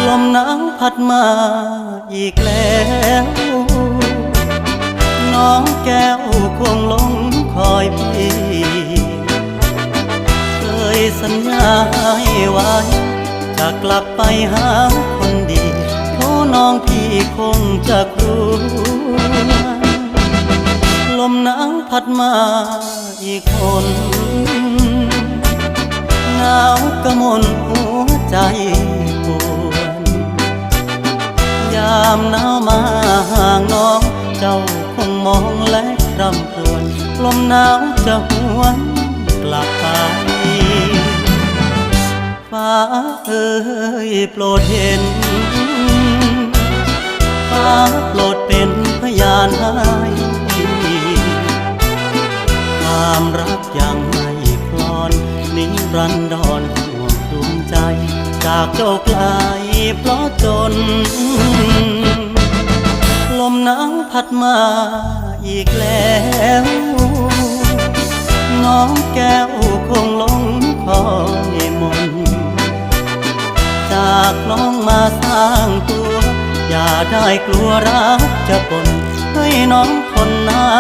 ลมหนาวพัดมาอีกแล้วน้องแก้วคงหลงคอยพี่เคยสัญญาให้ไว้จะกลับไปหาคนดีเพราะน้องพี่คงจะกลัวลมหนาวพัดมาอีกคนหนาวกระมนหัวใจปวดยามหนาวมาห่างน้องเจ้าคงมองและรำครวญลมหนาวจะหวนกลับไปฟ้าเอ่ยโปรดเห็นฟ้าโปรดเป็นพยานให้ความรักยังไม่คลอนนิรันดรห่วงดวงใจจากเจ้าไกลเพราะจนลมหนาวพัดมาอีกแล้วน้องแก้วคงหลงคอยมนจากน้องมาสร้างตัวอย่าได้กลัวรักจะปนให้น้องทนน้ำ